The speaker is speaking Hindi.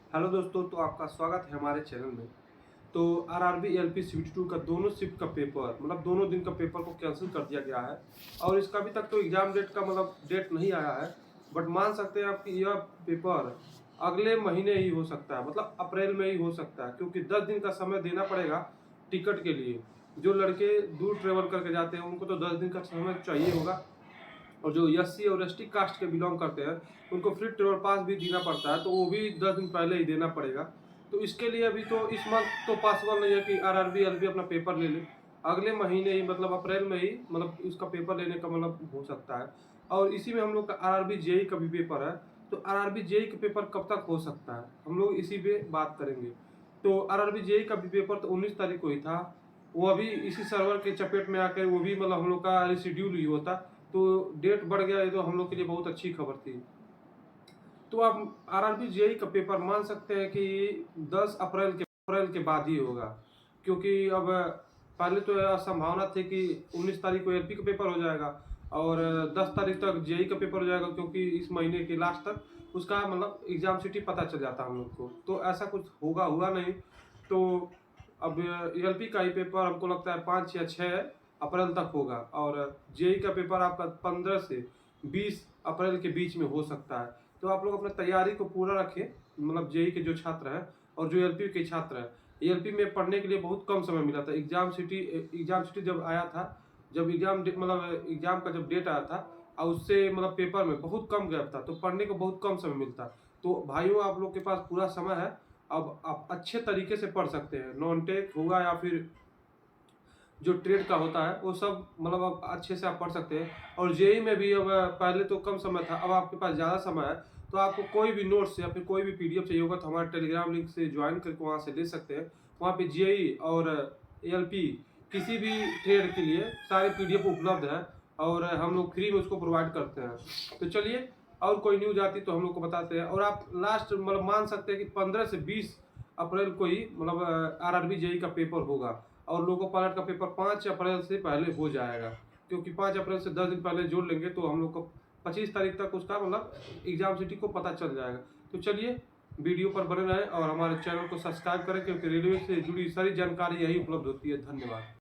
हेलो दोस्तों, तो आपका स्वागत है हमारे चैनल में। तो आरआरबी एलपी शिफ्ट 2 का दोनों शिफ्ट का पेपर मतलब दोनों दिन का पेपर को कैंसिल कर दिया गया है और इसका अभी तक तो एग्ज़ाम डेट का मतलब डेट नहीं आया है। बट मान सकते हैं आप कि यह पेपर अगले महीने ही हो सकता है, मतलब अप्रैल में ही हो सकता है, क्योंकि 10 दिन का समय देना पड़ेगा टिकट के लिए। जो लड़के दूर ट्रैवल करके जाते हैं उनको तो 10 दिन का समय चाहिए होगा, और जो एससी और एसटी कास्ट के बिलोंग करते हैं उनको फ्री ट्रेवल पास भी देना पड़ता है, तो वो भी 10 दिन पहले ही देना पड़ेगा। तो इसके लिए अभी तो इस मंथ तो पॉसिबल नहीं है कि आरआरबी एलबी अपना पेपर ले ले। अगले महीने ही मतलब अप्रैल में ही मतलब इसका पेपर लेने का मतलब हो सकता है। और इसी में हम लोग का आरआरबी जेई का भी पेपर है। तो आरआरबी जेई का पेपर कब तक हो सकता है, हम लोग इसी पे बात करेंगे। तो आरआरबी जेई का भी पेपर तो 19 तारीख को ही था। वो अभी इसी सर्वर के चपेट में आकर वो भी मतलब हम लोग का रिशेड्यूल ही होता, तो डेट बढ़ गया। ये तो हम लोग के लिए बहुत अच्छी खबर थी। तो आप आरआरबी जेईई का पेपर मान सकते हैं कि 10 अप्रैल के बाद ही होगा, क्योंकि अब पहले तो यह संभावना थी कि 19 तारीख को एलपी का पेपर हो जाएगा और 10 तारीख तक जेईई का पेपर हो जाएगा, क्योंकि इस महीने के लास्ट तक उसका मतलब एग्जाम सिटी पता चल जाता हम लोग को। तो ऐसा कुछ हुआ नहीं। तो अब एलपी का ही पेपर हमको लगता है 5 या 6 अप्रैल तक होगा, और जेईई का पेपर आपका 15 से 20 अप्रैल के बीच में हो सकता है। तो आप लोग अपने तैयारी को पूरा रखें, मतलब जेईई के जो छात्र हैं और जो एलपी के छात्र हैं। एलपी में पढ़ने के लिए बहुत कम समय मिला था। एग्जाम सिटी जब आया था, जब मतलब एग्जाम का जब डेट आया था और उससे मतलब पेपर में बहुत कम गैप था, तो पढ़ने को बहुत कम समय मिलता। तो भाइयों, आप लोग के पास पूरा समय है। अब आप अच्छे तरीके से पढ़ सकते हैं। नॉन टेक होगा या फिर जो ट्रेड का होता है वो सब मतलब अब अच्छे से आप पढ़ सकते हैं। और जेई में भी अब पहले तो कम समय था, अब आपके पास ज़्यादा समय है। तो आपको कोई भी नोट्स या फिर कोई भी पीडीएफ चाहिए होगा तो हमारे टेलीग्राम लिंक से ज्वाइन करके वहाँ से ले सकते हैं। वहाँ पे जेई और एलपी किसी भी ट्रेड के लिए सारे पीडीएफ उपलब्ध है, और हम लोग फ्री में उसको प्रोवाइड करते हैं। तो चलिए, और कोई न्यूज आती तो हम लोग को बताते हैं। और आप लास्ट मतलब मान सकते हैं कि 15 से 20 अप्रैल को ही मतलब आरआरबी जेई का पेपर होगा, और लोको पायलट का पेपर 5 अप्रैल से पहले हो जाएगा, क्योंकि 5 अप्रैल से 10 दिन पहले जोड़ लेंगे तो हम लोग को 25 तारीख तक उसका मतलब एग्जाम सिटी को पता चल जाएगा। तो चलिए, वीडियो पर बने रहें और हमारे चैनल को सब्सक्राइब करें, क्योंकि रेलवे से जुड़ी सारी जानकारी यही उपलब्ध होती है। धन्यवाद।